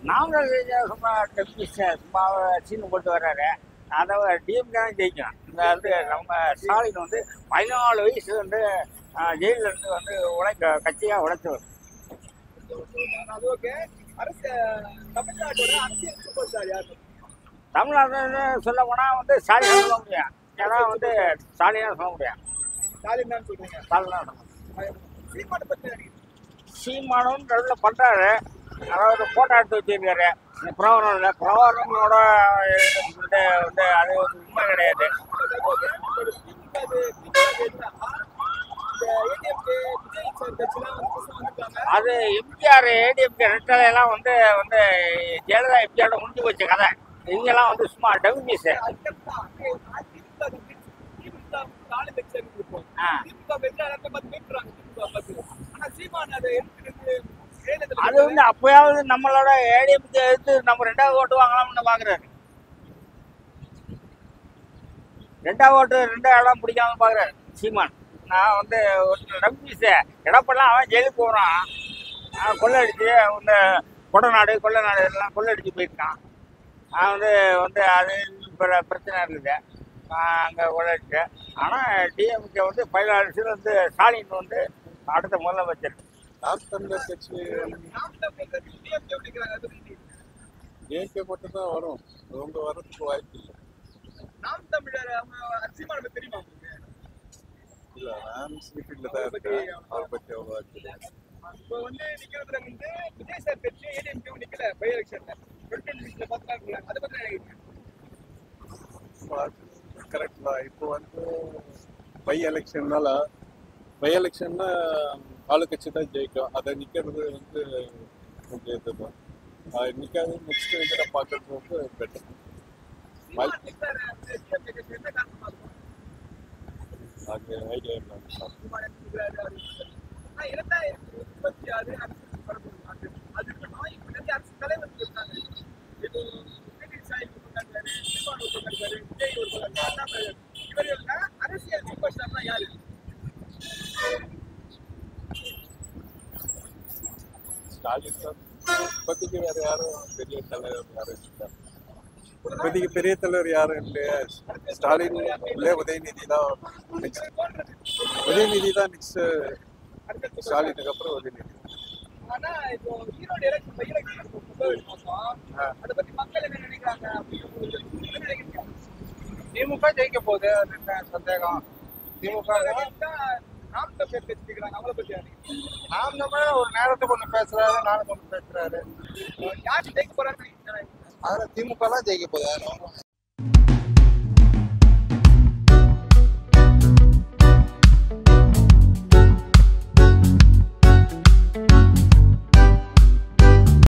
நாமக்கல் சும்மா சும்மா சீனு போட்டு வர்றாரு. அதை டிஎம்கே தான் ஜெயிக்கும். இந்த வந்து நம்ம ஸ்டாலின் வந்து 14 வயசு வந்து ஜெயிலில் இருந்து வந்து கட்சியாக உழைச்சவர். தமிழ்நாடு சொல்ல போனால் வந்து ஸ்டாலின் சொல்ல முடியும். ஏன்னா வந்து ஸ்டாலின் சொல்ல முடியும். சீமானும் நடுவில் பண்ணுறாரு. அதாவது போட்டோ எடுத்து வச்சிருக்காரு. பிரவரனோட வந்து அது ஒரு உண்மை கிடையாது. அது எம்ஜிஆர் ஏடிஎம்கே ரெட்டலையெல்லாம் வந்து வந்து ஜெயலலிதா எம்ஜிஆரோட முடிஞ்சு போச்சு கதை. இங்கெல்லாம் வந்து சும்மா டபுள் பீஸு. அது வந்து அப்பயாவது நம்மளோட ஏடிஎம்கே எடுத்து நம்ம 2வது ஓட்டு வாங்கலாம்னு பாக்குறாரு. 2வது இடம் பிடிக்காம பாக்குறாரு சீமான். நான் வந்து ரம்பீஸு எடப்பெல்லாம் அவன் ஜெயிலுக்கு போகிறான். கொள்ளடிச்சு இந்த கொடநாடு கொள்ளநாடு எல்லாம் கொள்ளடிச்சு போயிருக்கான். வந்து வந்து அது பிரச்சனை இருக்குது அங்கே கொள்ளடிச்சு. ஆனால் டிஎம்கே வந்து 14 வருஷத்துல வந்து ஸ்டாலின் வந்து அடுத்த முதலமைச்சர். நாம் தமிழர் கட்சி டிஎம்கே மட்டும் தான் வரும். அவங்க வர்றதுக்கு வாய்ப்பு இல்லை. நாம் தமிழர் தெரியுமா? இல்லை, நான் ஸ்ரீஃபீல்டில் தான் இருக்கேன். அவரை பற்றி அவ்வளோ தெரியாது. இப்போ வந்து நிற்கிறதுல வந்து விஜய் சார் கட்சி ஏடிஎம்கே நிற்கல பை எலெக்ஷன்ல 2026 பார்த்துக்கலாம். அதை பற்றி நினைக்கிறேன். கரெக்ட் தான். இப்போ வந்து பை எலெக்ஷன்னா ஆளுங்கட்சி தான் ஜெயிக்கும். அதை நிற்கிறது வந்து கொஞ்சம் இதுதான். நிற்காது நெக்ஸ்ட் இதில் பார்க்கறது வந்து பெட்டர். அது ஐடியா இல்லை. 2026 அதுக்கு அரசு தலைவர் இருக்காங்க. அரசியல் சூப்பர் ஸ்டார்னா யாரு? ஸ்டாலின் தான். இப்போதைக்கு வேற யாரும் பெரிய தலைவர் யாரும் இல்லை. இப்போதைக்கு பெரிய தலைவர் யாரும் இல்லையா? ஸ்டாலின் இல்லை, உதயநிதி தான் நெக்ஸ்ட். உதயநிதி தான் நெக்ஸ்ட். ஸ்டாலினுக்கு அப்புறம் உதயநிதி. ஆனா இப்போ ஈரோடு எலெக்ஷன் பை எலெக்ஷன் அதை பத்தி மக்கள் என்ன நினைக்கிறாங்க? திமுக ஜெயிக்க போகுது, சந்தேகம். திமுக நாம் தமிழர் பேசிக்கிறாங்க. அவங்கள பத்தி நாம் தமிழர் ஒரு நேரத்துக்கு ஒன்று பேசுறாரு, நானும் ஒன்று பேசுறாரு. யாரு ஜெயிக்க போறாங்க? அதில் திமுக தான் ஜெயிக்க போகுது.